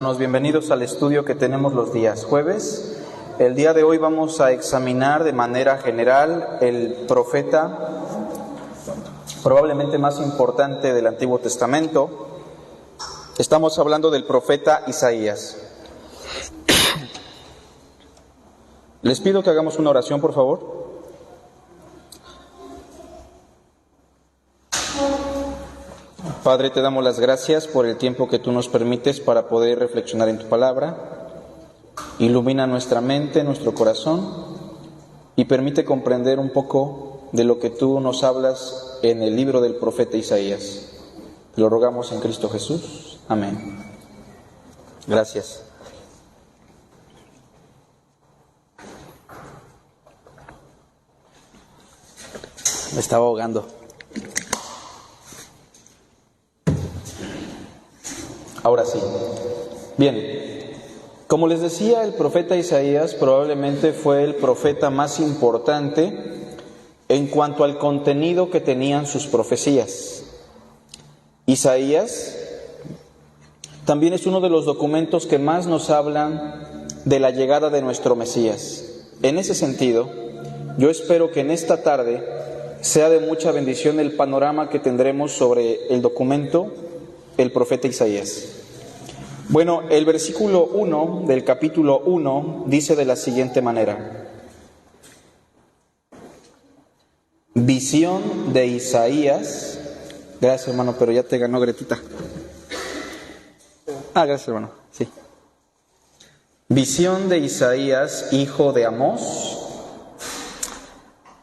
Bienvenidos al estudio que tenemos los días jueves. El día de hoy vamos a examinar de manera general el profeta probablemente más importante del Antiguo Testamento. Estamos hablando del profeta Isaías. Les pido que hagamos una oración, por favor. Padre, te damos las gracias por el tiempo que tú nos permites para poder reflexionar en tu palabra. Ilumina nuestra mente, nuestro corazón y permite comprender un poco de lo que tú nos hablas en el libro del profeta Isaías. Lo rogamos en Cristo Jesús. Amén. Gracias. Me estaba ahogando. Ahora sí. Bien, como les decía, el profeta Isaías probablemente fue el profeta más importante en cuanto al contenido que tenían sus profecías. Isaías también es uno de los documentos que más nos hablan de la llegada de nuestro Mesías. En ese sentido, yo espero que en esta tarde sea de mucha bendición el panorama que tendremos sobre el documento el profeta Isaías. Bueno, el versículo 1 del capítulo 1 dice de la siguiente manera: visión de Isaías. Gracias, hermano, pero ya te ganó Gretita. Gracias, hermano. Sí. Visión de Isaías, hijo de Amós,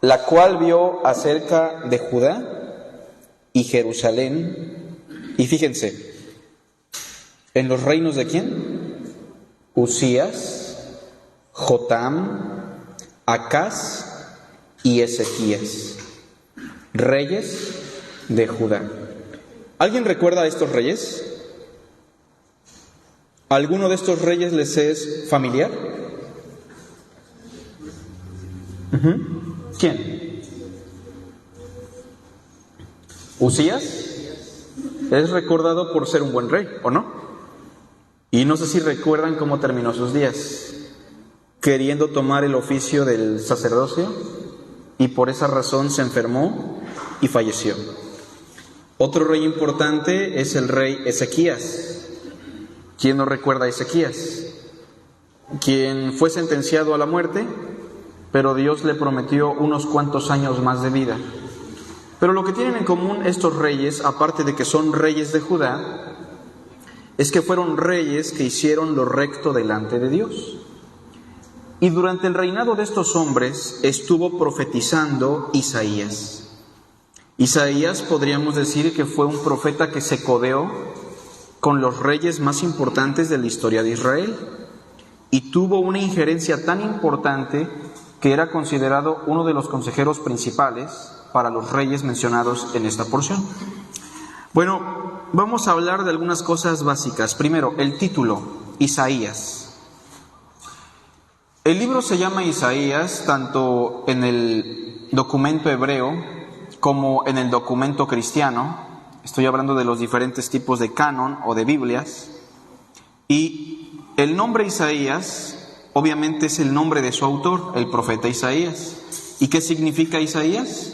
la cual vio acerca de Judá y Jerusalén. Y fíjense, ¿en los reinos de quién? Uzías, Jotam, Acaz y Ezequías, reyes de Judá. ¿Alguien recuerda a estos reyes? ¿Alguno de estos reyes les es familiar? ¿Quién? ¿Uzías? Es recordado por ser un buen rey, ¿o no? Y no sé si recuerdan cómo terminó sus días, queriendo tomar el oficio del sacerdocio, y por esa razón se enfermó y falleció. Otro rey importante es el rey Ezequías. ¿Quién no recuerda a Ezequías? Quien fue sentenciado a la muerte, pero Dios le prometió unos cuantos años más de vida. Pero lo que tienen en común estos reyes, aparte de que son reyes de Judá, es que fueron reyes que hicieron lo recto delante de Dios. Y durante el reinado de estos hombres estuvo profetizando Isaías. Isaías podríamos decir que fue un profeta que se codeó con los reyes más importantes de la historia de Israel y tuvo una injerencia tan importante que era considerado uno de los consejeros principales para los reyes mencionados en esta porción. Bueno, vamos a hablar de algunas cosas básicas. Primero, el título, Isaías. El libro se llama Isaías tanto en el documento hebreo como en el documento cristiano. Estoy hablando de los diferentes tipos de canon o de Biblias. Y el nombre Isaías obviamente es el nombre de su autor, el profeta Isaías. ¿Y qué significa Isaías?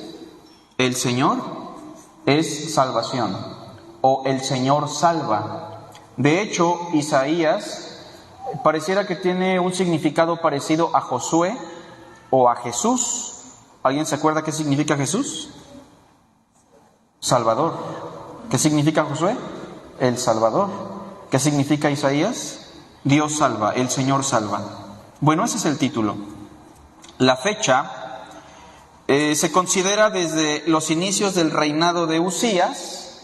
El Señor es salvación, o el Señor salva. De hecho, Isaías pareciera que tiene un significado parecido a Josué o a Jesús. ¿Alguien se acuerda qué significa Jesús? Salvador. ¿Qué significa Josué? El Salvador. ¿Qué significa Isaías? Dios salva, el Señor salva. Bueno, ese es el título. La fecha se considera desde los inicios del reinado de Uzías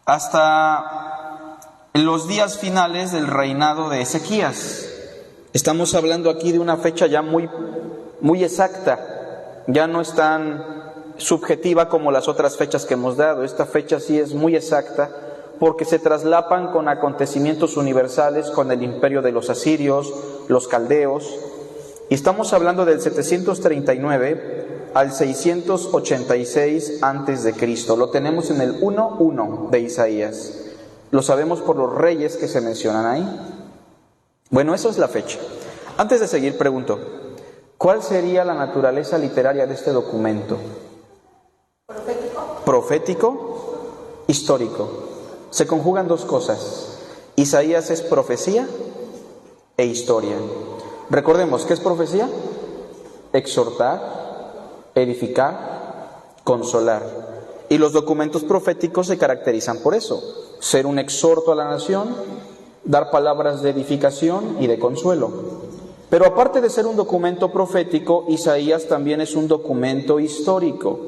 hasta los días finales del reinado de Ezequías. Estamos hablando aquí de una fecha ya muy exacta, ya no es tan subjetiva como las otras fechas que hemos dado. Esta fecha sí es muy exacta porque se traslapan con acontecimientos universales, con el imperio de los asirios, los caldeos, y estamos hablando del 739 al 686 antes de Cristo. Lo tenemos en el 1:1 de Isaías. Lo sabemos por los reyes que se mencionan ahí. Bueno, eso es la fecha. Antes de seguir, pregunto, ¿cuál sería la naturaleza literaria de este documento? Profético, histórico. Se conjugan dos cosas. Isaías es profecía e historia. Recordemos, ¿qué es profecía? Exhortar, edificar, consolar. Y los documentos proféticos se caracterizan por eso: ser un exhorto a la nación, dar palabras de edificación y de consuelo. Pero aparte de ser un documento profético, Isaías también es un documento histórico,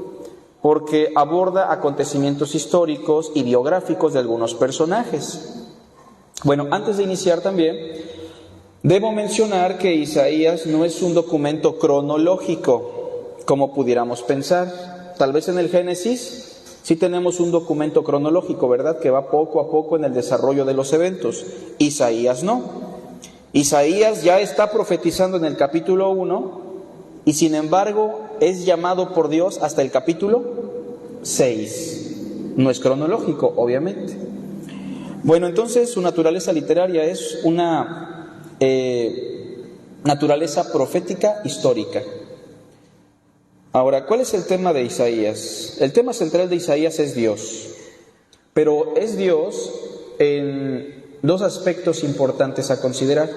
porque aborda acontecimientos históricos y biográficos de algunos personajes. Bueno, antes de iniciar también, debo mencionar que Isaías no es un documento cronológico, como pudiéramos pensar. Tal vez en el Génesis sí tenemos un documento cronológico, ¿verdad?, que va poco a poco en el desarrollo de los eventos. Isaías no. Isaías ya está profetizando en el capítulo 1 y sin embargo es llamado por Dios hasta el capítulo 6. No es cronológico, obviamente. Bueno, entonces su naturaleza literaria es una naturaleza profética histórica. Ahora, ¿cuál es el tema de Isaías? El tema central de Isaías es Dios, pero es Dios en dos aspectos importantes a considerar.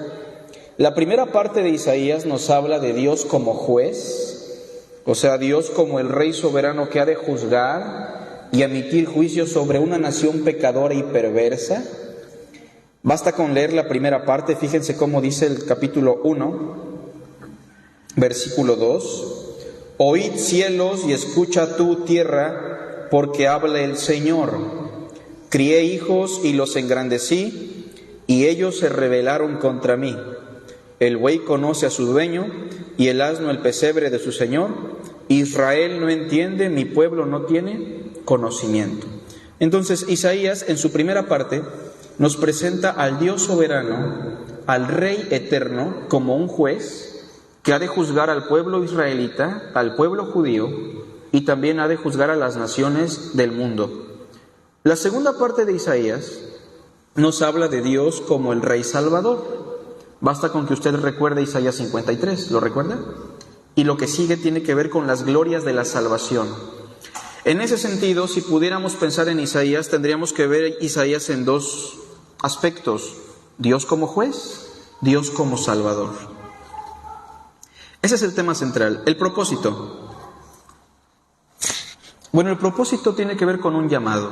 La primera parte de Isaías nos habla de Dios como juez, o sea, Dios como el rey soberano que ha de juzgar y emitir juicio sobre una nación pecadora y perversa. Basta con leer la primera parte, fíjense cómo dice el capítulo 1, versículo 2. Oíd cielos y escucha tú tierra, porque habla el Señor. Crié hijos y los engrandecí, y ellos se rebelaron contra mí. El buey conoce a su dueño, y el asno el pesebre de su señor. Israel no entiende, mi pueblo no tiene conocimiento. Entonces Isaías, en su primera parte, nos presenta al Dios soberano, al Rey eterno, como un juez que ha de juzgar al pueblo israelita, al pueblo judío, y también ha de juzgar a las naciones del mundo. La segunda parte de Isaías nos habla de Dios como el Rey Salvador. Basta con que usted recuerde Isaías 53, ¿lo recuerda? Y lo que sigue tiene que ver con las glorias de la salvación. En ese sentido, si pudiéramos pensar en Isaías, tendríamos que ver Isaías en dos aspectos: Dios como juez, Dios como Salvador. Ese es el tema central. El propósito. Bueno, el propósito tiene que ver con un llamado.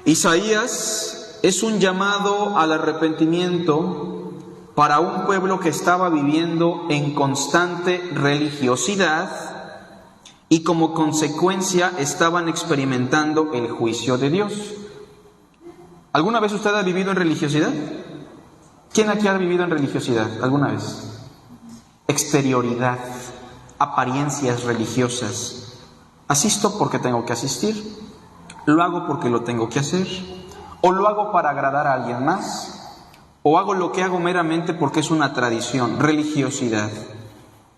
Isaías es un llamado al arrepentimiento para un pueblo que estaba viviendo en constante religiosidad y como consecuencia estaban experimentando el juicio de Dios. ¿Alguna vez usted ha vivido en religiosidad? ¿Quién aquí ha vivido en religiosidad alguna vez? Exterioridad, apariencias religiosas. Asisto porque tengo que asistir, lo hago porque lo tengo que hacer, o lo hago para agradar a alguien más, o hago lo que hago meramente porque es una tradición, religiosidad.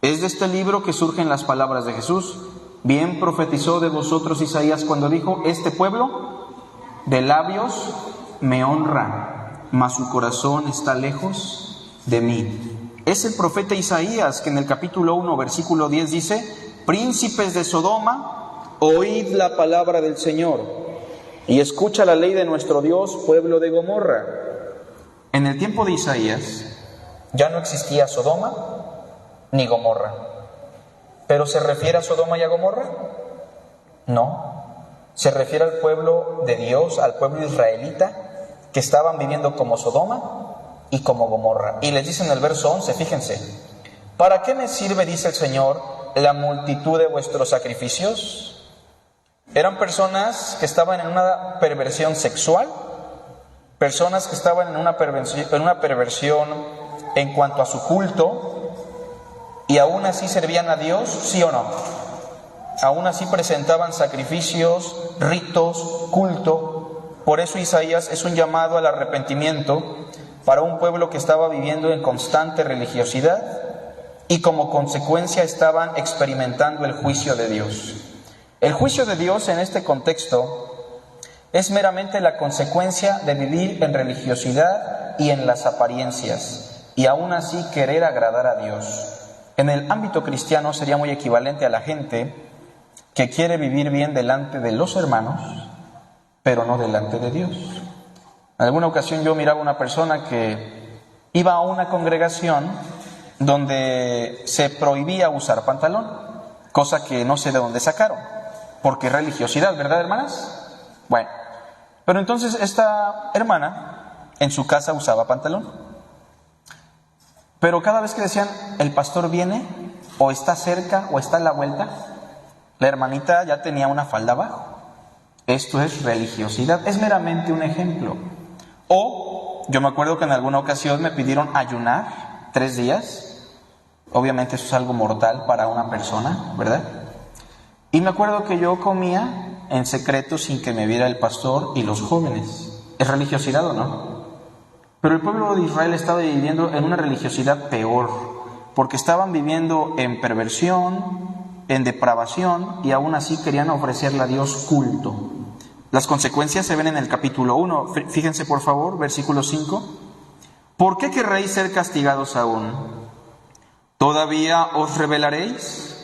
Es de este libro que surgen las palabras de Jesús. Bien profetizó de vosotros Isaías cuando dijo: este pueblo de labios me honra, mas su corazón está lejos de mí. Es el profeta Isaías que en el capítulo 1, versículo 10 dice: príncipes de Sodoma, oíd la palabra del Señor, y escucha la ley de nuestro Dios, pueblo de Gomorra. En el tiempo de Isaías ya no existía Sodoma ni Gomorra. ¿Pero se refiere a Sodoma y a Gomorra? No. Se refiere al pueblo de Dios, al pueblo israelita, que estaban viviendo como Sodoma y como Gomorra. Y les dice en el verso 11, fíjense: ¿para qué me sirve, dice el Señor, la multitud de vuestros sacrificios? Eran personas que estaban en una perversión sexual, personas que estaban en una perversión en cuanto a su culto, y aún así servían a Dios, ¿sí o no? Aún así presentaban sacrificios, ritos, culto. Por eso Isaías es un llamado al arrepentimiento para un pueblo que estaba viviendo en constante religiosidad y como consecuencia estaban experimentando el juicio de Dios. El juicio de Dios en este contexto es meramente la consecuencia de vivir en religiosidad y en las apariencias. y aún así querer agradar a Dios. En el ámbito cristiano sería muy equivalente a la gente que quiere vivir bien delante de los hermanos, pero no delante de Dios. En alguna ocasión yo miraba a una persona que iba a una congregación donde se prohibía usar pantalón, cosa que no sé de dónde sacaron, porque es religiosidad, ¿verdad, hermanas? Bueno, pero entonces esta hermana en su casa usaba pantalón, pero cada vez que decían el pastor viene o está cerca o está a la vuelta, la hermanita ya tenía una falda abajo. Esto es religiosidad, es meramente un ejemplo. O yo me acuerdo que en alguna ocasión me pidieron ayunar 3 días. Obviamente eso es algo mortal para una persona, ¿verdad? Y me acuerdo que yo comía en secreto sin que me viera el pastor y los jóvenes. ¿Es religiosidad o no? Pero el pueblo de Israel estaba viviendo en una religiosidad peor, porque estaban viviendo en perversión, en depravación, y aún así querían ofrecerle a Dios culto. Las consecuencias se ven en el capítulo 1. Fíjense por favor, versículo 5. ¿Por qué querréis ser castigados aún? ¿Todavía os rebelaréis?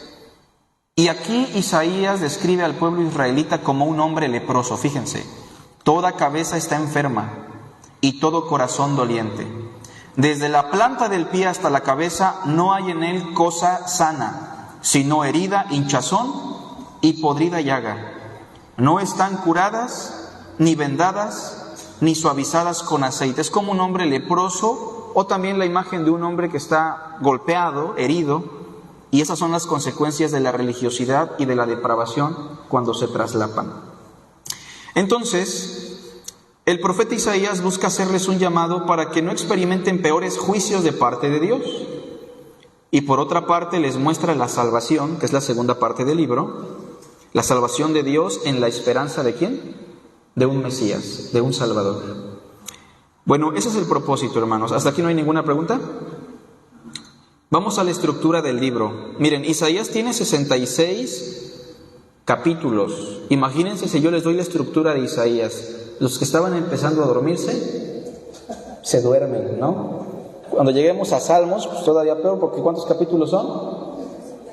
Y aquí Isaías describe al pueblo israelita como un hombre leproso. Fíjense, toda cabeza está enferma y todo corazón doliente. Desde la planta del pie hasta la cabeza no hay en él cosa sana, sino herida, hinchazón y podrida llaga. No están curadas, ni vendadas, ni suavizadas con aceite. Es como un hombre leproso, o también la imagen de un hombre que está golpeado, herido, y esas son las consecuencias de la religiosidad y de la depravación cuando se traslapan. Entonces, el profeta Isaías busca hacerles un llamado para que no experimenten peores juicios de parte de Dios. Y por otra parte les muestra la salvación, que es la segunda parte del libro, la salvación de Dios en la esperanza ¿de quién? De un Mesías, de un Salvador. Bueno, ese es el propósito, hermanos. ¿Hasta aquí no hay ninguna pregunta? Vamos a la estructura del libro. Miren, Isaías tiene 66 capítulos. Imagínense si yo les doy la estructura de Isaías. Los que estaban empezando a dormirse, se duermen, ¿no? Cuando lleguemos a Salmos, pues todavía peor, porque ¿cuántos capítulos son?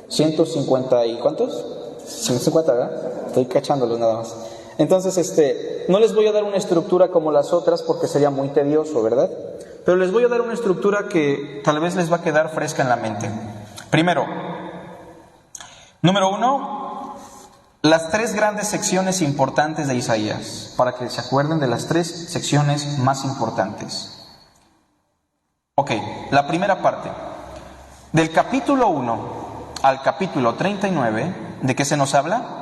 150 y ¿cuántos? 150, ¿verdad? Estoy cachándolos nada más. Entonces, no les voy a dar una estructura como las otras porque sería muy tedioso, ¿verdad? Pero les voy a dar una estructura que tal vez les va a quedar fresca en la mente. Primero, número 1, las 3 grandes secciones importantes de Isaías, para que se acuerden de las 3 secciones más importantes. Ok, la primera parte. Del capítulo 1 al capítulo 39, ¿de qué se nos habla?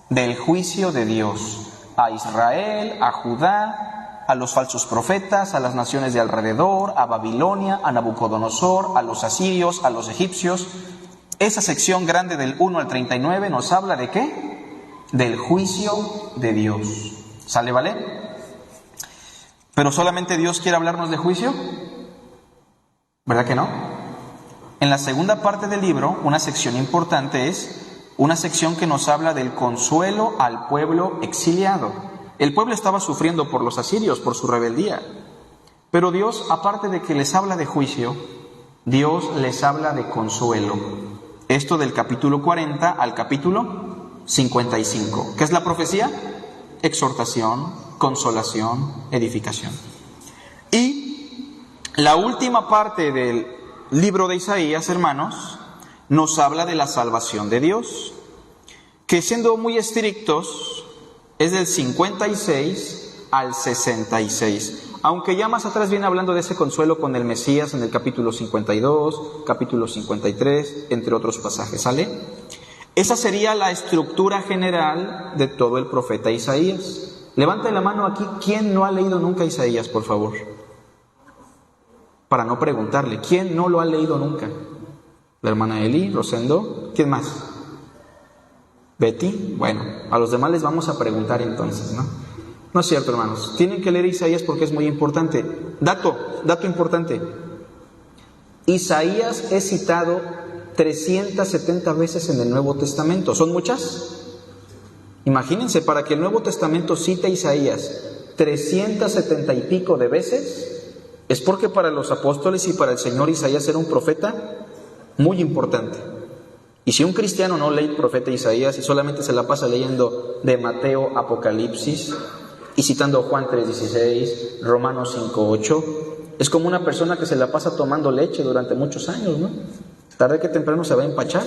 Del juicio de Dios a Israel, a Judá, a los falsos profetas, a las naciones de alrededor, a Babilonia, a Nabucodonosor, a los asirios, a los egipcios. Esa sección grande del 1 al 39 nos habla ¿de qué? Del juicio de Dios. ¿Sale, vale? ¿Pero solamente Dios quiere hablarnos de juicio? ¿Verdad que no? En la segunda parte del libro, una sección importante es una sección que nos habla del consuelo al pueblo exiliado. El pueblo estaba sufriendo por los asirios, por su rebeldía. Pero Dios, aparte de que les habla de juicio, Dios les habla de consuelo. Esto del capítulo 40 al capítulo 55. ¿Qué es la profecía? Exhortación, consolación, edificación. Y la última parte del libro de Isaías, hermanos, nos habla de la salvación de Dios, que siendo muy estrictos, es del 56 al 66. Aunque ya más atrás viene hablando de ese consuelo con el Mesías en el capítulo 52, capítulo 53, entre otros pasajes, ¿sale? Esa sería la estructura general de todo el profeta Isaías. Levanta la mano aquí, ¿quién no ha leído nunca Isaías, por favor? Para no preguntarle, ¿quién no lo ha leído nunca? La hermana Eli, Rosendo, ¿quién más? Betty. Bueno, a los demás les vamos a preguntar entonces, ¿no? No es cierto, hermanos. Tienen que leer Isaías porque es muy importante. Dato importante. Isaías es citado 370 veces en el Nuevo Testamento. ¿Son muchas? Imagínense, para que el Nuevo Testamento cite a Isaías 370 y pico de veces, es porque para los apóstoles y para el Señor Isaías era un profeta muy importante. Y si un cristiano no lee el profeta Isaías y solamente se la pasa leyendo de Mateo, Apocalipsis y citando Juan 3:16, Romanos 5:8, es como una persona que se la pasa tomando leche durante muchos años, ¿no? Tarde que temprano se va a empachar,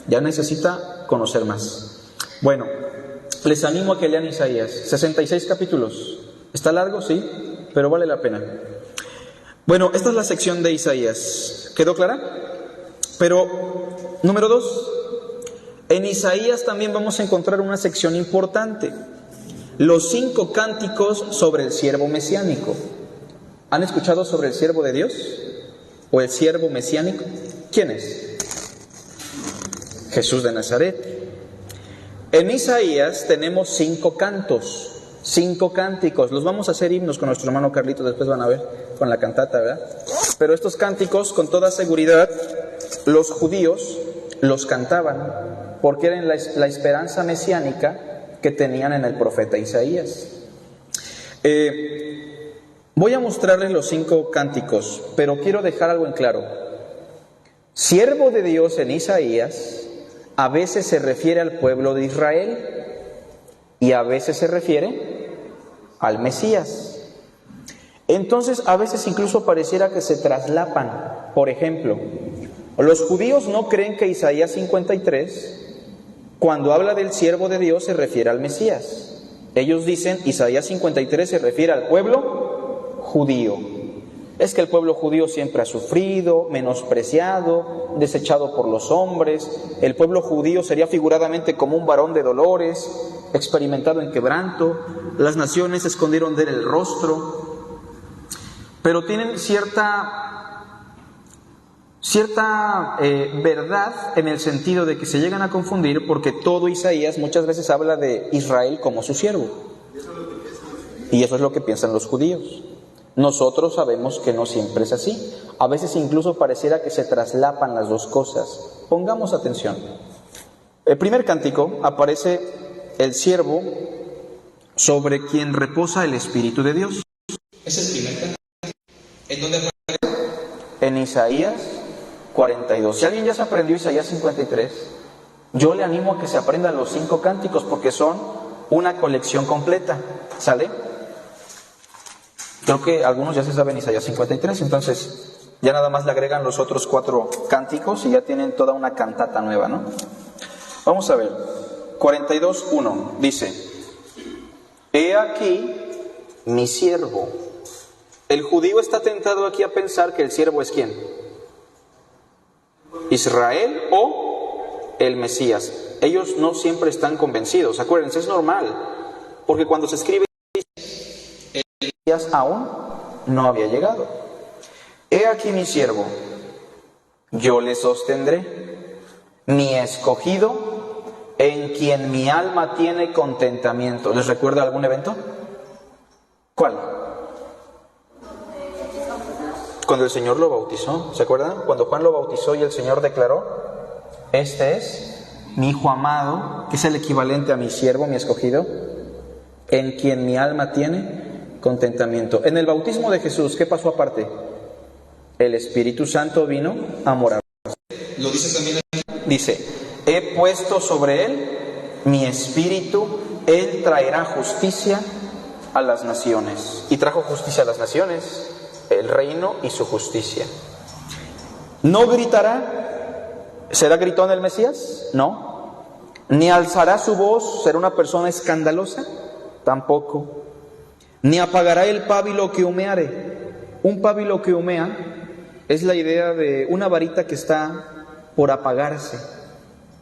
ya necesita conocer más. Bueno, les animo a que lean Isaías, 66 capítulos. ¿Está largo? Sí, pero vale la pena. Bueno, esta es la sección de Isaías. ¿Quedó clara? Pero, número 2, en Isaías también vamos a encontrar una sección importante. Los 5 cánticos sobre el siervo mesiánico. ¿Han escuchado sobre el siervo de Dios? ¿O el siervo mesiánico? ¿Quién es? Jesús de Nazaret. En Isaías tenemos 5 cantos. 5 cánticos, los vamos a hacer himnos con nuestro hermano Carlito, después van a ver con la cantata, ¿verdad? Pero estos cánticos, con toda seguridad, los judíos los cantaban, porque eran la esperanza mesiánica que tenían en el profeta Isaías. Voy a mostrarles los 5 cánticos, pero quiero dejar algo en claro. Siervo de Dios en Isaías, a veces se refiere al pueblo de Israel, y a veces se refiere al Mesías. Entonces, a veces incluso pareciera que se traslapan. Por ejemplo, los judíos no creen que Isaías 53, cuando habla del siervo de Dios, se refiere al Mesías. Ellos dicen, Isaías 53 se refiere al pueblo judío. Es que el pueblo judío siempre ha sufrido, menospreciado, desechado por los hombres. El pueblo judío sería figuradamente como un varón de dolores, experimentado en quebranto. Las naciones escondieron de él el rostro. Pero tienen cierta verdad en el sentido de que se llegan a confundir, porque todo Isaías muchas veces habla de Israel como su siervo. Y eso es lo que piensan los judíos. Nosotros sabemos que no siempre es así. A veces incluso pareciera que se traslapan las dos cosas. Pongamos atención. El primer cántico aparece el siervo sobre quien reposa el Espíritu de Dios. Es el primer cántico. ¿En dónde aparece? En Isaías 42. Si alguien ya se aprendió Isaías 53, yo le animo a que se aprendan los 5 cánticos porque son una colección completa. ¿Sale? Creo que algunos ya se saben Isaías 53, entonces ya nada más le agregan los otros 4 cánticos y ya tienen toda una cantata nueva, ¿no? Vamos a ver. 42:1 dice: He aquí mi siervo. El judío está tentado aquí a pensar que el siervo es ¿quién? Israel o el Mesías. Ellos no siempre están convencidos. Acuérdense, es normal, porque cuando se escribe el Mesías aún no había llegado. He aquí mi siervo, yo le sostendré, mi escogido, en quien mi alma tiene contentamiento. ¿Les recuerda algún evento? ¿Cuál? Cuando el Señor lo bautizó. ¿Se acuerdan? Cuando Juan lo bautizó y el Señor declaró: este es mi hijo amado, que es el equivalente a mi siervo, mi escogido, en quien mi alma tiene contentamiento. En el bautismo de Jesús, ¿qué pasó aparte? El Espíritu Santo vino a morar. ¿Lo dice también? Dice: he puesto sobre él mi espíritu, él traerá justicia a las naciones. Y trajo justicia a las naciones, el reino y su justicia. ¿No gritará? ¿Será gritón el Mesías? No. ¿Ni alzará su voz? ¿Será una persona escandalosa? Tampoco. ¿Ni apagará el pábilo que humeare? Un pábilo que humea es la idea de una varita que está por apagarse.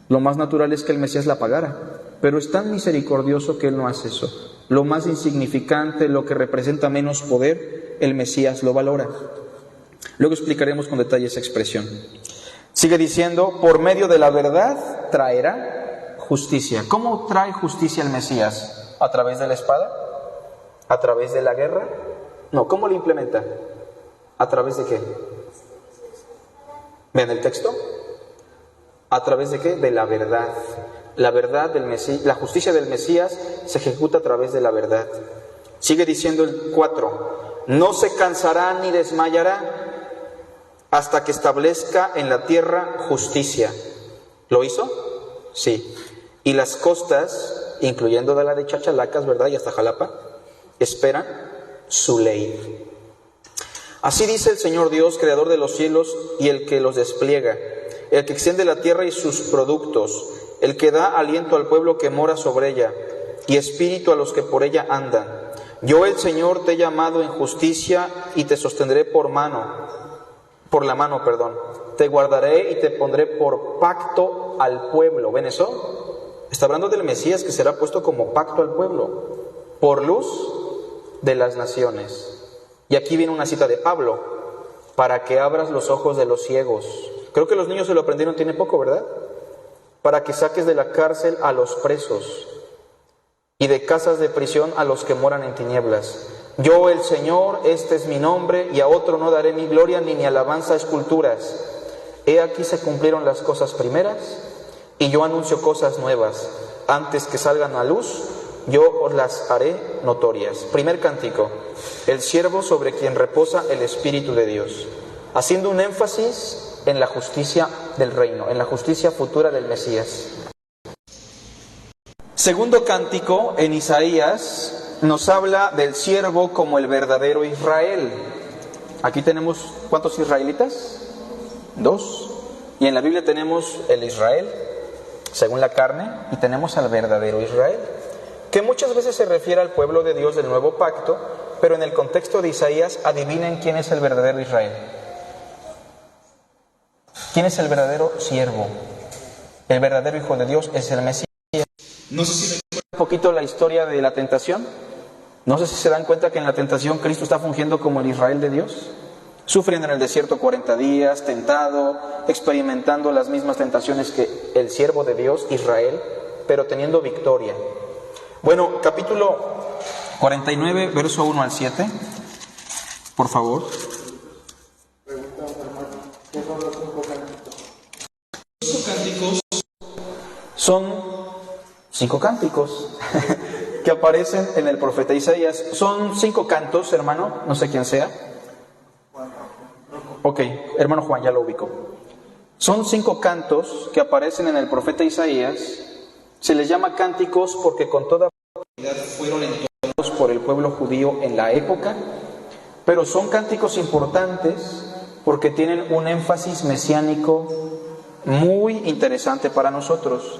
Lo más natural es que el Mesías la apagara, pero es tan misericordioso que Él no hace eso. Lo más insignificante, lo que representa menos poder, el Mesías lo valora. Luego explicaremos con detalle esa expresión. Sigue diciendo: por medio de la verdad traerá justicia. ¿Cómo trae justicia el Mesías? ¿A través de la espada? ¿A través de la guerra? No, ¿cómo lo implementa? ¿A través de qué? ¿Ven el texto? ¿A través de qué? De la verdad. La verdad del Mesías, la justicia del Mesías se ejecuta a través de la verdad. Sigue diciendo el 4: no se cansará ni desmayará hasta que establezca en la tierra justicia. ¿Lo hizo? Sí. Y las costas, incluyendo de la de Chachalacas, ¿verdad? Y hasta Jalapa, esperan su ley. Así dice el Señor Dios, creador de los cielos y el que los despliega, el que extiende la tierra y sus productos, el que da aliento al pueblo que mora sobre ella y espíritu a los que por ella andan. Yo, el Señor, te he llamado en justicia y te sostendré por la mano. Te guardaré y te pondré por pacto al pueblo. ¿Ven eso? Está hablando del Mesías que será puesto como pacto al pueblo, por luz de las naciones. Y aquí viene una cita de Pablo, para que abras los ojos de los ciegos. Creo que los niños se lo aprendieron, tiene poco, ¿verdad? Para que saques de la cárcel a los presos y de casas de prisión a los que moran en tinieblas. Yo, el Señor, este es mi nombre, y a otro no daré ni gloria ni alabanza a esculturas. He aquí se cumplieron las cosas primeras, y yo anuncio cosas nuevas. Antes que salgan a luz, yo os las haré notorias. Primer cántico, el siervo sobre quien reposa el Espíritu de Dios, haciendo un énfasis en la justicia del reino, en la justicia futura del Mesías. Segundo cántico, en Isaías, nos habla del siervo como el verdadero Israel. Aquí tenemos, ¿cuántos israelitas? 2. Y en la Biblia tenemos el Israel, según la carne, y tenemos al verdadero Israel, que muchas veces se refiere al pueblo de Dios del nuevo pacto, pero en el contexto de Isaías, adivinen quién es el verdadero Israel. ¿Quién es el verdadero siervo? El verdadero Hijo de Dios es el Mesías. No sé si recuerdan un poquito la historia de la tentación. No sé si se dan cuenta que en la tentación Cristo está fungiendo como el Israel de Dios. Sufriendo en el desierto 40 días, tentado, experimentando las mismas tentaciones que el siervo de Dios, Israel, pero teniendo victoria. Bueno, capítulo 49, verso 1 al 7, por favor. Los cánticos son 5 cánticos que aparecen en el profeta Isaías. Son 5 cantos, hermano, no sé quién sea. Ok, hermano Juan, ya lo ubico. Son 5 cantos que aparecen en el profeta Isaías. Se les llama cánticos porque con toda probabilidad fueron entonados por el pueblo judío en la época, pero son cánticos importantes porque tienen un énfasis mesiánico muy interesante para nosotros.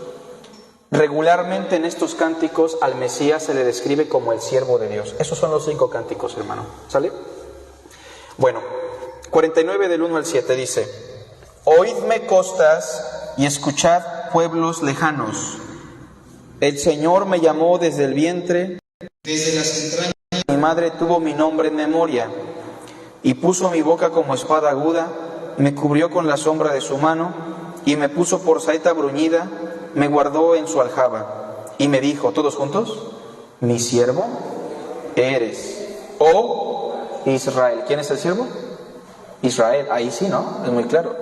Regularmente en estos cánticos al Mesías se le describe como el siervo de Dios. Esos son los 5 cánticos, hermano. ¿Sale? Bueno, 49 del 1 al 7 dice: Oídme costas y escuchad pueblos lejanos. El Señor me llamó desde el vientre, desde las entrañas de mi madre tuvo mi nombre en memoria, y puso mi boca como espada aguda, me cubrió con la sombra de su mano, y me puso por saeta bruñida, me guardó en su aljaba, y me dijo, todos juntos, mi siervo eres, oh Israel. ¿Quién es el siervo? Israel. Ahí sí, ¿no? Es muy claro.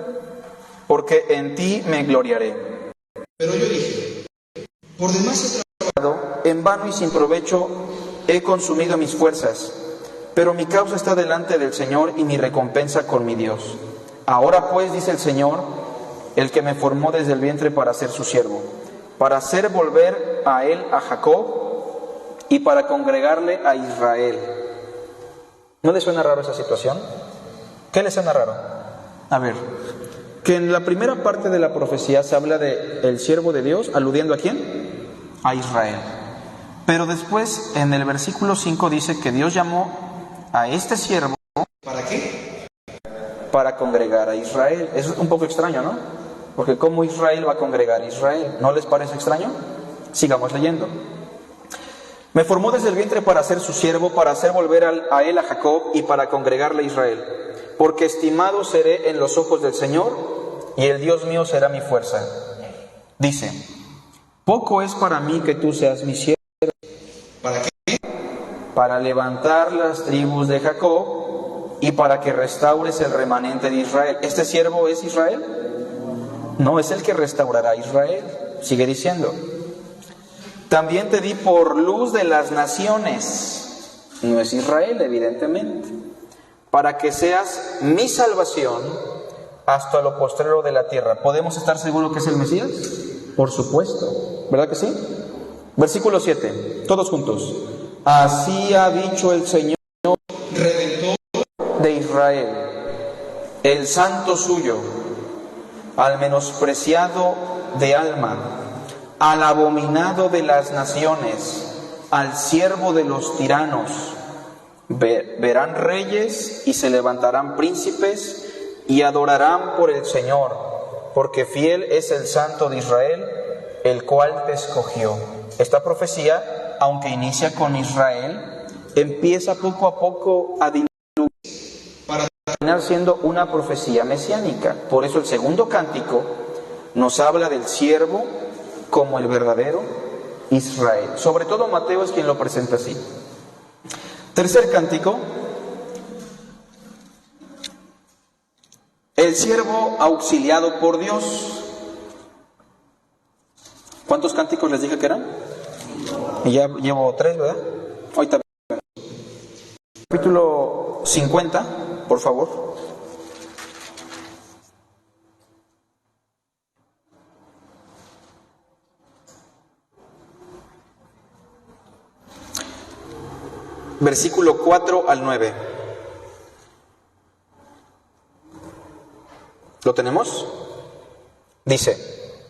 Porque en ti me gloriaré. Pero yo dije, por demás he trabajado, en vano y sin provecho he consumido mis fuerzas, pero mi causa está delante del Señor y mi recompensa con mi Dios. Ahora pues, dice el Señor, el que me formó desde el vientre para ser su siervo, para hacer volver a él a Jacob y para congregarle a Israel. ¿No le suena raro esa situación? ¿Qué le suena raro? A ver, que en la primera parte de la profecía se habla de el siervo de Dios, aludiendo ¿a quién? A Israel. Pero después, en el versículo 5 dice que Dios llamó a este siervo, ¿para qué? Para congregar a Israel. Es un poco extraño, ¿no? Porque ¿cómo Israel va a congregar a Israel? ¿No les parece extraño? Sigamos leyendo. Me formó desde el vientre para ser su siervo, para hacer volver a él a Jacob y para congregarle a Israel. Porque estimado seré en los ojos del Señor y el Dios mío será mi fuerza. Dice, poco es para mí que tú seas mi siervo. ¿Para qué? Para levantar las tribus de Jacob y para que restaures el remanente de Israel. ¿Este siervo es Israel? No, es el que restaurará a Israel. Sigue diciendo. También te di por luz de las naciones. No es Israel, evidentemente. Para que seas mi salvación hasta lo postrero de la tierra. ¿Podemos estar seguros que es el Mesías? Por supuesto. ¿Verdad que sí? Versículo 7. Todos juntos. Así ha dicho el Señor, Redentor de Israel, el santo suyo, al menospreciado de alma, al abominado de las naciones, al siervo de los tiranos. Verán reyes y se levantarán príncipes y adorarán por el Señor, porque fiel es el Santo de Israel, el cual te escogió. Esta profecía, aunque inicia con Israel, empieza poco a poco a diluir para terminar siendo una profecía mesiánica. Por eso el segundo cántico nos habla del siervo como el verdadero Israel. Sobre todo Mateo es quien lo presenta así. Tercer cántico, el siervo auxiliado por Dios. ¿Cuántos cánticos les dije que eran? Y ya llevo 3, ¿verdad? Ahorita. Capítulo 50, por favor. Versículo 4 al 9. ¿Lo tenemos? Dice: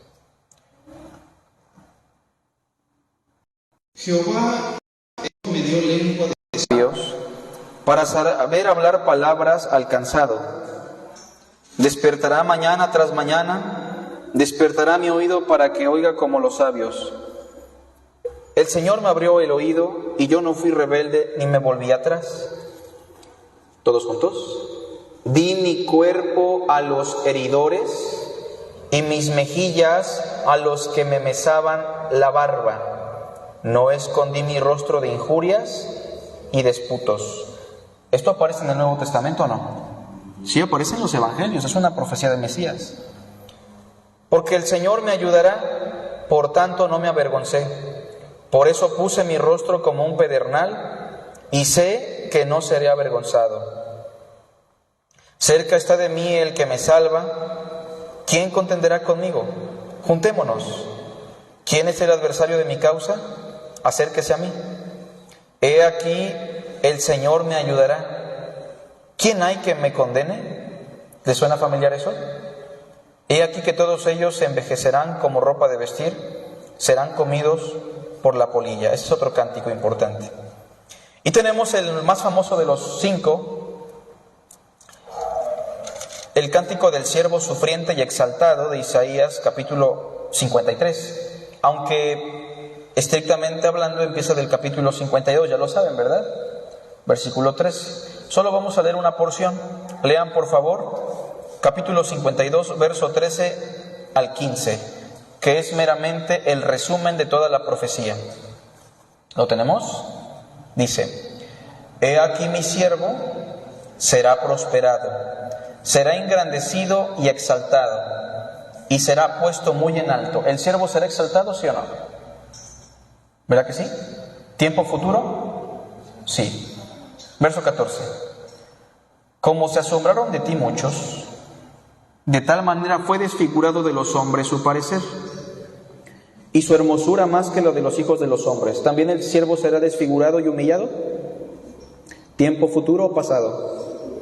Jehová me dio lengua de Dios para saber hablar palabras al cansado. Despertará mañana tras mañana, despertará mi oído para que oiga como los sabios. El Señor me abrió el oído y yo no fui rebelde ni me volví atrás. ¿Todos juntos? Di mi cuerpo a los heridores y mis mejillas a los que me mesaban la barba. No escondí mi rostro de injurias y disputos. ¿Esto aparece en el Nuevo Testamento o no? Sí, aparece en los Evangelios, es una profecía de Mesías. Porque el Señor me ayudará, por tanto no me avergoncé. Por eso puse mi rostro como un pedernal y sé que no seré avergonzado. Cerca está de mí el que me salva. ¿Quién contenderá conmigo? Juntémonos. ¿Quién es el adversario de mi causa? Acérquese a mí. He aquí, el Señor me ayudará. ¿Quién hay que me condene? ¿Le suena familiar eso? He aquí que todos ellos se envejecerán como ropa de vestir, serán comidos por la polilla. Ese es otro cántico importante. Y tenemos el más famoso de los 5, el cántico del siervo sufriente y exaltado de Isaías capítulo 53. Aunque estrictamente hablando empieza del capítulo 52, ya lo saben, ¿verdad? Versículo 3. Solo vamos a leer una porción. Lean por favor capítulo 52, verso 13 al 15. Que es meramente el resumen de toda la profecía. ¿Lo tenemos? Dice: He aquí mi siervo será prosperado, será engrandecido y exaltado, y será puesto muy en alto. ¿El siervo será exaltado, sí o no? ¿Verdad que sí? ¿Tiempo futuro? Sí. Verso 14. Como se asombraron de ti muchos, de tal manera fue desfigurado de los hombres su parecer, y su hermosura más que la de los hijos de los hombres. ¿También el siervo será desfigurado y humillado? ¿Tiempo futuro o pasado?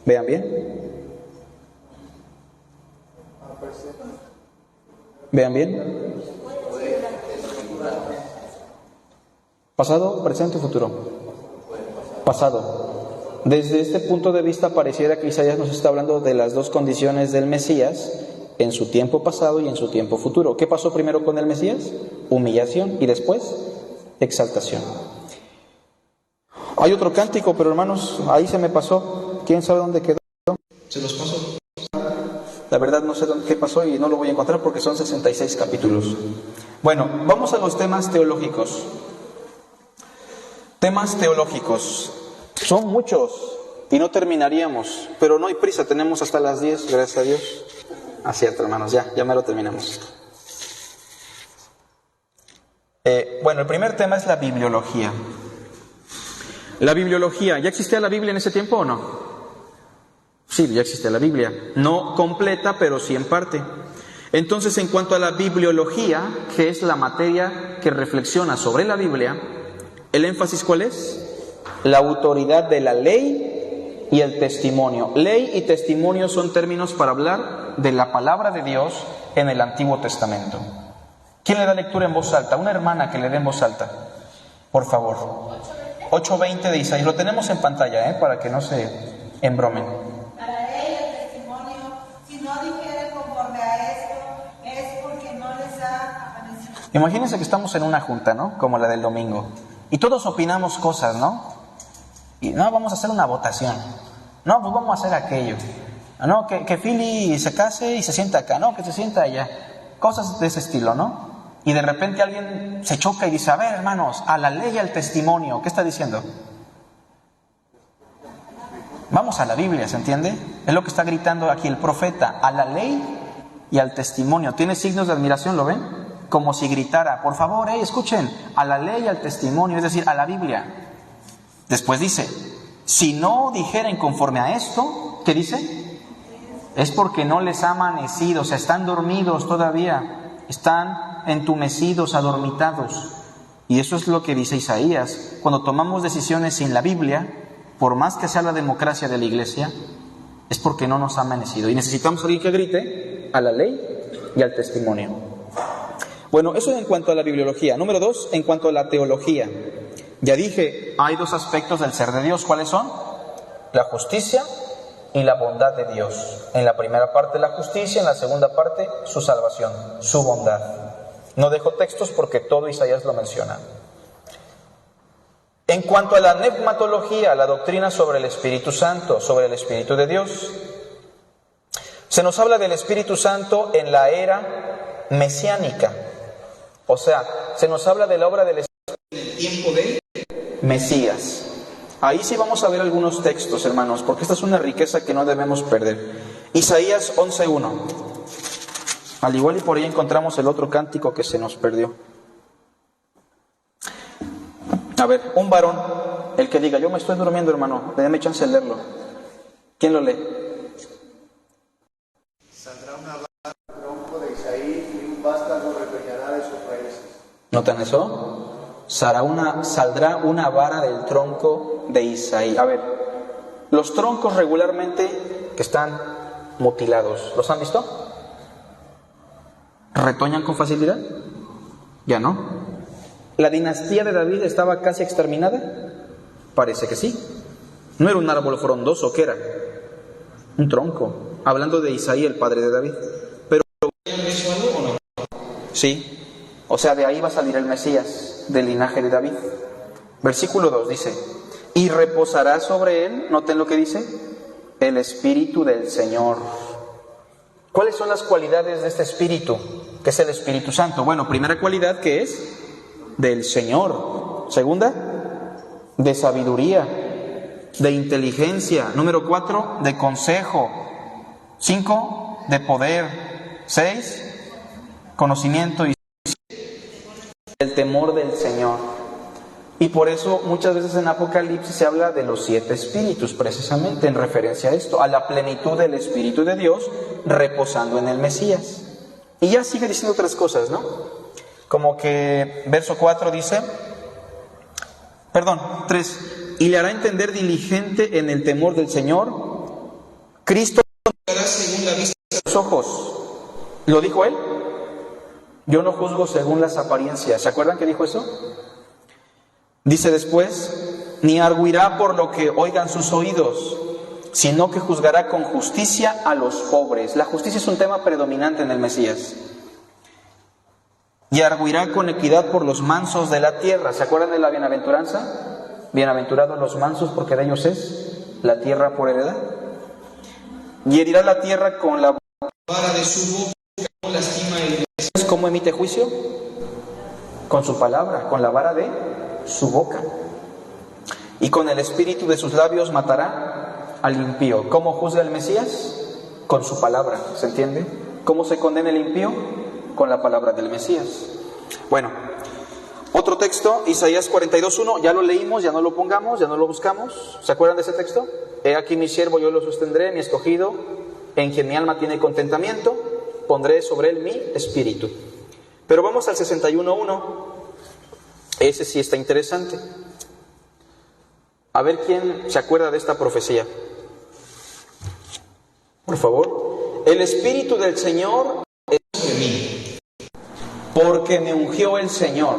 Vean bien. Vean bien. ¿Pasado, presente o futuro? Pasado. Desde este punto de vista pareciera que Isaías nos está hablando de las dos condiciones del Mesías en su tiempo pasado y en su tiempo futuro. ¿Qué pasó primero con el Mesías? Humillación y después exaltación. Hay otro cántico, pero hermanos, ahí se me pasó. ¿Quién sabe dónde quedó? Se los pasó. La verdad no sé qué pasó y no lo voy a encontrar porque son 66 capítulos. Bueno, vamos a los temas teológicos. Temas teológicos. Son muchos y no terminaríamos, pero no hay prisa, tenemos hasta las 10, gracias a Dios. Cierto, hermanos, ya me lo terminamos. Bueno, el primer tema es la bibliología. La bibliología, ¿ya existía la Biblia en ese tiempo o no? Sí, ya existía la Biblia. No completa, pero sí en parte. Entonces, en cuanto a la bibliología, que es la materia que reflexiona sobre la Biblia, ¿el énfasis cuál es? La autoridad de la ley y el testimonio. Ley y testimonio son términos para hablar de la palabra de Dios en el Antiguo Testamento. ¿Quién le da lectura en voz alta? Una hermana que le dé en voz alta, por favor. 8:20 de Isaías. Lo tenemos en pantalla, para que no se embromen. Para él el testimonio, si no dijere conforme a esto, es porque no les ha amanecido. Imagínense que estamos en una junta, ¿no? Como la del domingo. Y todos opinamos cosas, ¿no? Y no, vamos a hacer una votación. No, pues vamos a hacer aquello. No, que Philly se case y se sienta acá. No, que se sienta allá. Cosas de ese estilo, ¿no? Y de repente alguien se choca y dice, a ver, hermanos, a la ley y al testimonio. ¿Qué está diciendo? Vamos a la Biblia, ¿se entiende? Es lo que está gritando aquí el profeta, a la ley y al testimonio. ¿Tiene signos de admiración, lo ven? Como si gritara, por favor, escuchen, a la ley y al testimonio, es decir, a la Biblia. Después dice, si no dijeren conforme a esto, ¿qué dice? Es porque no les ha amanecido, o sea, están dormidos todavía, están entumecidos, adormitados. Y eso es lo que dice Isaías. Cuando tomamos decisiones sin la Biblia, por más que sea la democracia de la iglesia, es porque no nos ha amanecido. Y necesitamos a alguien que grite a la ley y al testimonio. Bueno, eso en cuanto a la bibliología. Número 2, en cuanto a la teología. Ya dije, hay 2 aspectos del ser de Dios. ¿Cuáles son? La justicia y la bondad de Dios. En la primera parte la justicia, en la segunda parte su salvación, su bondad. No dejo textos porque todo Isaías lo menciona. En cuanto a la pneumatología, la doctrina sobre el Espíritu Santo, sobre el Espíritu de Dios, se nos habla del Espíritu Santo en la era mesiánica. O sea, se nos habla de la obra del Espíritu en el tiempo de Mesías. Ahí sí vamos a ver algunos textos, hermanos, porque esta es una riqueza que no debemos perder. Isaías 11:1. Al igual y por ahí encontramos el otro cántico que se nos perdió. A ver, un varón, el que diga, yo me estoy durmiendo, hermano, déme chance de leerlo. ¿Quién lo lee? Saldrá una vara del tronco de Isaí y un vástago retoñará de sus raíces. ¿Notan eso? Saldrá una vara del tronco de Isaí. A ver, los troncos regularmente que están mutilados, ¿los han visto? ¿Retoñan con facilidad? Ya no. ¿La dinastía de David estaba casi exterminada? Parece que sí. No era un árbol frondoso, ¿qué era? Un tronco. Hablando de Isaí, el padre de David. Pero ¿Eso algo o no? sí. O sea, de ahí va a salir el Mesías, del linaje de David. Versículo 2 dice, y reposará sobre él, noten lo que dice, el Espíritu del Señor. ¿Cuáles son las cualidades de este Espíritu? Que es el Espíritu Santo. Bueno, primera cualidad, que es del Señor. Segunda, de sabiduría, de inteligencia. Número 4, de consejo. 5, de poder. 6, conocimiento y el temor del Señor. Y por eso muchas veces en Apocalipsis se habla de los 7 espíritus, precisamente en referencia a esto, a la plenitud del Espíritu de Dios reposando en el Mesías. Y ya sigue diciendo otras cosas, ¿no? Como que verso 4 dice, 3, y le hará entender diligente en el temor del Señor. Cristo Hará según la vista. los ojos. ¿Lo dijo él? Yo no juzgo según las apariencias. ¿Se acuerdan que dijo eso? Dice después, ni arguirá por lo que oigan sus oídos, sino que juzgará con justicia a los pobres. La justicia es un tema predominante en el Mesías. Y arguirá con equidad por los mansos de la tierra. ¿Se acuerdan de la bienaventuranza? Bienaventurados los mansos, porque de ellos es la tierra por heredad. Y herirá la tierra con la Vara de su boca no lastima el. ¿Cómo emite juicio? Con su palabra, con la vara de su boca. Y con el espíritu de sus labios matará al impío. ¿Cómo juzga el Mesías? Con su palabra, ¿se entiende? ¿Cómo se condena el impío? Con la palabra del Mesías. Bueno, Otro texto, Isaías 42:1, ya lo leímos, ya no lo pongamos, ya no lo buscamos. ¿Se acuerdan de ese texto? He aquí mi siervo, yo lo sostendré, mi escogido, en quien mi alma tiene contentamiento, pondré sobre él mi espíritu. Pero vamos al 61:1, ese sí está interesante. A ver quién se acuerda de esta profecía. Por favor. El Espíritu del Señor es sobre mí, porque me ungió el Señor.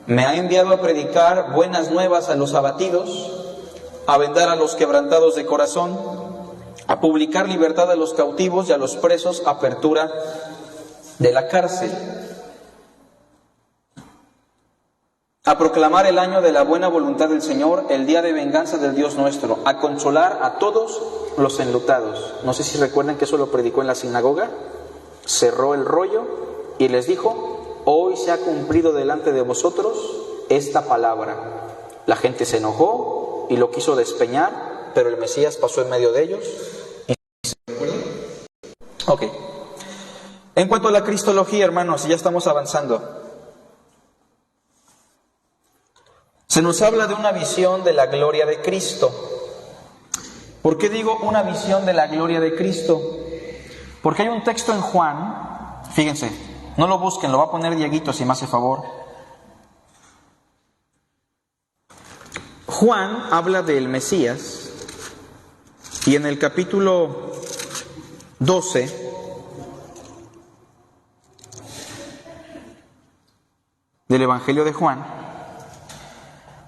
Me ha enviado a predicar buenas nuevas a los abatidos, a vendar a los quebrantados de corazón, a publicar libertad a los cautivos y a los presos, apertura de la cárcel, a proclamar el año de la buena voluntad del Señor, el día de venganza del Dios nuestro, a consolar a todos los enlutados. No sé si recuerdan que eso lo predicó en la sinagoga. Cerró el rollo y les dijo: hoy se ha cumplido delante de vosotros esta palabra. La gente se enojó y lo quiso despeñar, pero el Mesías pasó en medio de ellos. Ok. En cuanto a la cristología, hermanos, ya estamos avanzando. Se nos habla de una visión de la gloria de Cristo. ¿Por qué digo una visión de la gloria de Cristo? Porque hay un texto en Juan, fíjense, no lo busquen, lo va a poner Dieguito si me hace favor. Juan habla del Mesías y en el capítulo 12 del Evangelio de Juan,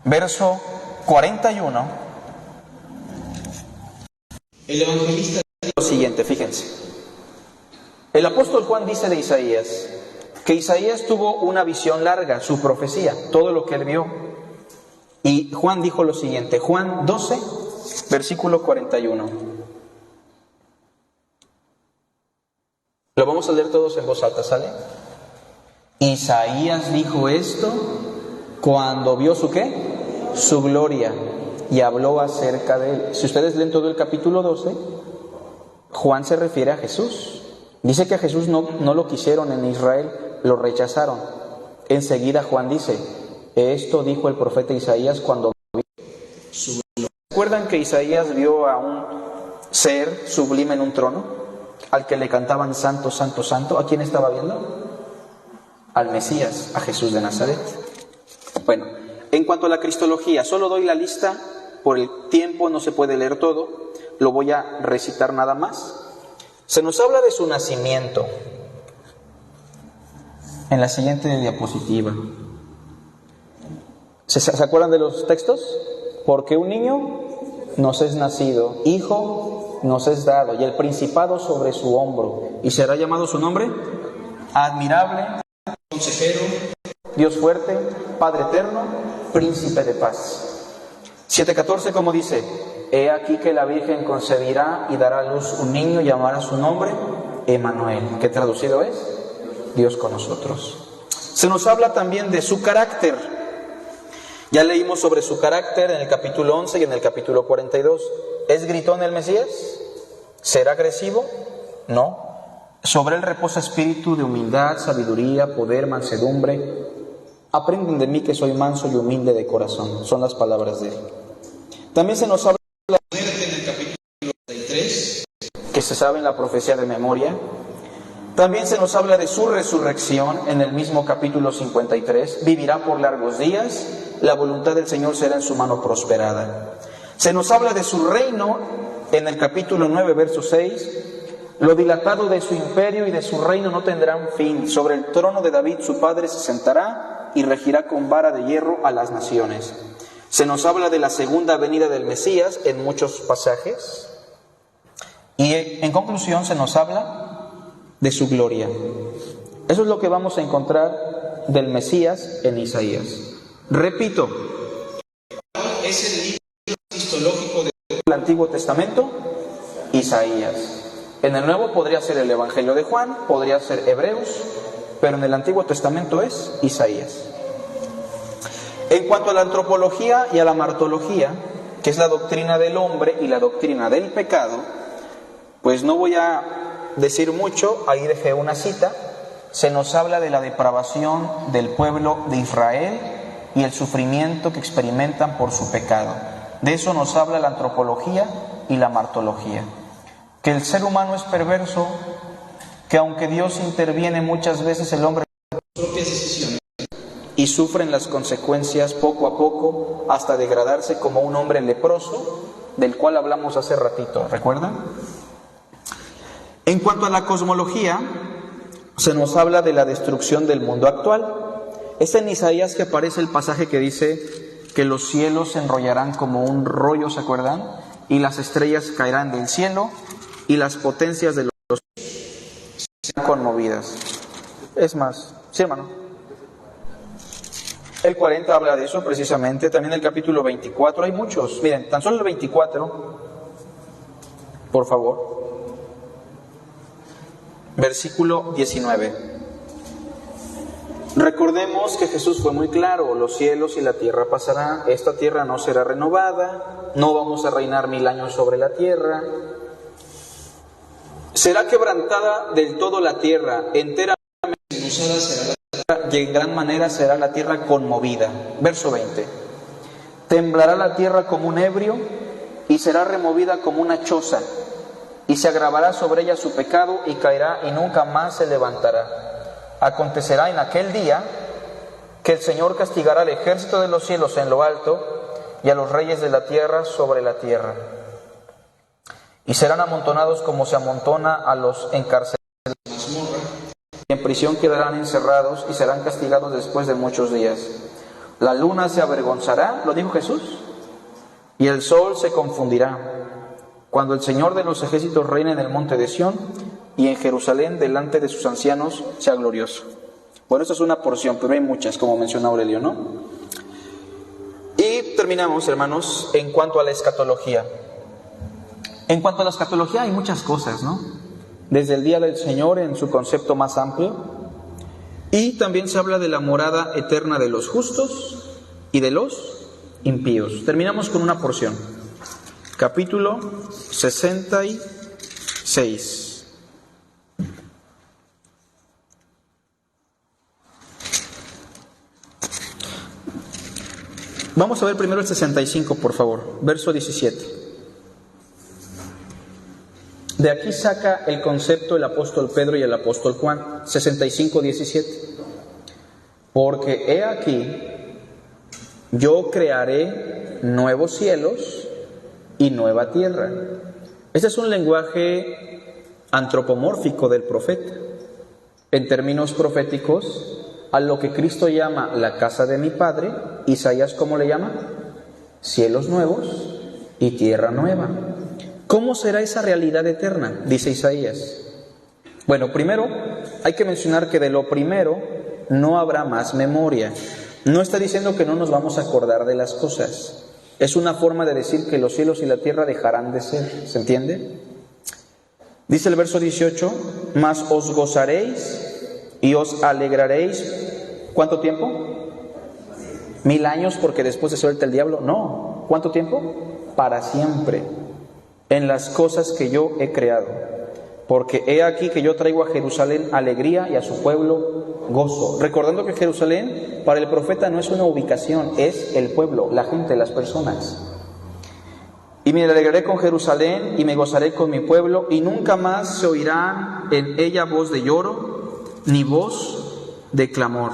verso 41, El evangelista lo siguiente, fíjense. El apóstol Juan dice de Isaías que Isaías tuvo una visión larga, su profecía, todo lo que él vio. Y Juan dijo lo siguiente, Juan 12, versículo 41. Lo vamos a leer todos en voz alta, ¿sale? Isaías dijo esto cuando vio su ¿qué? Su gloria, y habló acerca de él. Si ustedes leen todo el capítulo 12, Juan se refiere a Jesús. Dice que a Jesús no lo quisieron en Israel, lo rechazaron. Enseguida Juan dice, esto dijo el profeta Isaías cuando vio su gloria. ¿Recuerdan que Isaías vio a un ser sublime en un trono? Al que le cantaban santo, santo, santo. ¿A quién estaba viendo? Al Mesías, a Jesús de Nazaret. Bueno, en cuanto a la cristología, solo doy la lista, por el tiempo no se puede leer todo, lo voy a recitar nada más. Se nos habla de su nacimiento en la siguiente diapositiva. ¿Se acuerdan de los textos? Porque un niño nos es nacido, hijo nos es dado, y el principado sobre su hombro, y será llamado su nombre admirable, consejero, Dios fuerte, Padre eterno, príncipe de paz. 7:14, como dice, he aquí que la Virgen concebirá y dará a luz un niño, llamará su nombre Emmanuel, que traducido es Dios con nosotros. Se nos habla también de su carácter. Ya leímos sobre su carácter en el capítulo 11 y en el capítulo 42. ¿Es gritón el Mesías? ¿Será agresivo? No. Sobre él reposa espíritu de humildad, sabiduría, poder, mansedumbre. Aprenden de mí que soy manso y humilde de corazón. Son las palabras de él. También se nos habla en el capítulo 33, que se sabe en la profecía de memoria. También se nos habla de su resurrección en el mismo capítulo 53. Vivirá por largos días, la voluntad del Señor será en su mano prosperada. Se nos habla de su reino en el capítulo 9, verso 6. Lo dilatado de su imperio y de su reino no tendrán fin. Sobre el trono de David su padre se sentará y regirá con vara de hierro a las naciones. Se nos habla de la segunda venida del Mesías en muchos pasajes. Y en conclusión se nos habla de su gloria. Eso es lo que vamos a encontrar del Mesías en Isaías. Repito, es el libro cristológico del Antiguo Testamento, Isaías. En el Nuevo podría ser el Evangelio de Juan, podría ser Hebreos, pero en el Antiguo Testamento es Isaías. En cuanto a la antropología y a la martología, que es la doctrina del hombre y la doctrina del pecado, pues no voy a decir mucho, ahí dejé una cita, se nos habla de la depravación del pueblo de Israel y el sufrimiento que experimentan por su pecado. De eso nos habla la antropología y la martología. Que el ser humano es perverso, que aunque Dios interviene muchas veces, el hombre propias decisiones y sufren las consecuencias poco a poco hasta degradarse como un hombre leproso, del cual hablamos hace ratito, ¿recuerdan? En cuanto a la cosmología, se nos habla de la destrucción del mundo actual. Es en Isaías que aparece el pasaje que dice que los cielos se enrollarán como un rollo, ¿se acuerdan? Y las estrellas caerán del cielo y las potencias de los serán conmovidas. Es más, sí, hermano. El 40 habla de eso precisamente, también el capítulo 24, hay muchos. Miren, tan solo el 24, por favor. Versículo 19. Recordemos que Jesús fue muy claro: los cielos y la tierra pasarán, esta tierra no será renovada, no vamos a reinar 1000 años sobre la tierra. Será quebrantada del todo la tierra, enteramente usada será la y en gran manera será la tierra conmovida. Verso 20. Temblará la tierra como un ebrio y será removida como una choza, y se agravará sobre ella su pecado y caerá y nunca más se levantará. Acontecerá en aquel día que el Señor castigará al ejército de los cielos en lo alto y a los reyes de la tierra sobre la tierra. Y serán amontonados como se amontona a los encarcelados. Y en prisión quedarán encerrados y serán castigados después de muchos días. La luna se avergonzará, lo dijo Jesús, y el sol se confundirá, cuando el Señor de los ejércitos reine en el monte de Sión y en Jerusalén delante de sus ancianos sea glorioso. Bueno, esta es una porción, pero hay muchas, como menciona Aurelio, ¿no? Y terminamos, hermanos, en cuanto a la escatología. En cuanto a la escatología hay muchas cosas, ¿no? Desde el día del Señor en su concepto más amplio, y también se habla de la morada eterna de los justos y de los impíos. Terminamos con una porción. Capítulo 66. Vamos a ver primero el 65, por favor, verso 17. De aquí saca el concepto el apóstol Pedro y el apóstol Juan. 65:17. Porque he aquí, yo crearé nuevos cielos y nueva tierra. Este es un lenguaje antropomórfico del profeta. En términos proféticos, a lo que Cristo llama la casa de mi Padre, Isaías, ¿cómo le llama? Cielos nuevos y tierra nueva. ¿Cómo será esa realidad eterna? Dice Isaías. Bueno, primero hay que mencionar que de lo primero no habrá más memoria. No está diciendo que no nos vamos a acordar de las cosas. Es una forma de decir que los cielos y la tierra dejarán de ser. ¿Se entiende? Dice el verso 18: mas os gozaréis y os alegraréis. ¿Cuánto tiempo? 1000 años, porque después se suelta el diablo. No. ¿Cuánto tiempo? Para siempre. En las cosas que yo he creado, porque he aquí que yo traigo a Jerusalén alegría y a su pueblo gozo. Recordando que Jerusalén para el profeta no es una ubicación, es el pueblo, la gente, las personas. Y me alegraré con Jerusalén y me gozaré con mi pueblo, y nunca más se oirá en ella voz de lloro ni voz de clamor.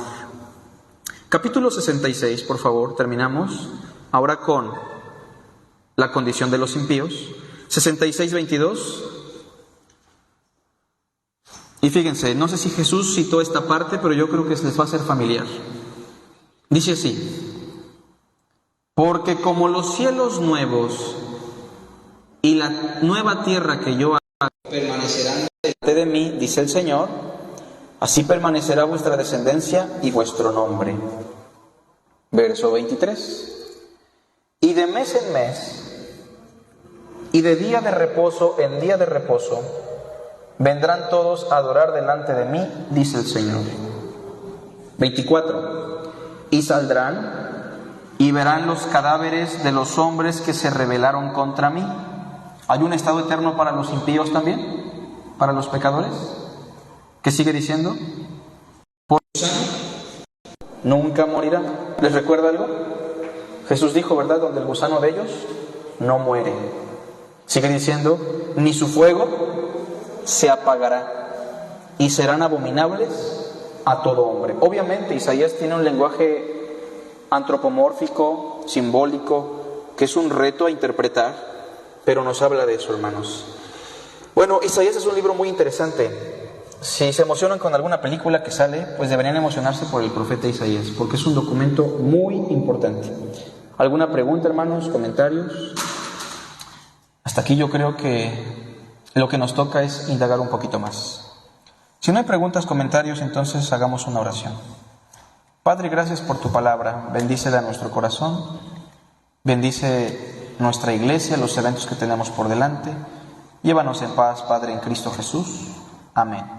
Capítulo 66, por favor, terminamos ahora con la condición de los impíos. 66:22. Y fíjense, no sé si Jesús citó esta parte, pero yo creo que les va a ser familiar. Dice así: porque como los cielos nuevos y la nueva tierra que yo hago permanecerán delante de mí, dice el Señor, así permanecerá vuestra descendencia y vuestro nombre. Verso 23. Y de mes en mes y de día de reposo en día de reposo vendrán todos a adorar delante de mí, dice el Señor. 24. Y saldrán y verán los cadáveres de los hombres que se rebelaron contra mí. ¿Hay un estado eterno para los impíos también? ¿Para los pecadores? ¿Qué sigue diciendo? nunca morirá. ¿Les recuerda algo? Jesús dijo, ¿verdad? Donde el gusano de ellos no muere. Sigue diciendo, ni su fuego se apagará y serán abominables a todo hombre. Obviamente Isaías tiene un lenguaje antropomórfico, simbólico, que es un reto a interpretar, pero nos habla de eso, hermanos. Bueno, Isaías es un libro muy interesante. Si se emocionan con alguna película que sale, pues deberían emocionarse por el profeta Isaías, porque es un documento muy importante. ¿Alguna pregunta, hermanos? ¿Comentarios? Hasta aquí yo creo que lo que nos toca es indagar un poquito más. Si no hay preguntas, comentarios, entonces hagamos una oración. Padre, gracias por tu palabra. Bendícela a nuestro corazón. Bendice nuestra iglesia, los eventos que tenemos por delante. Llévanos en paz, Padre, en Cristo Jesús. Amén.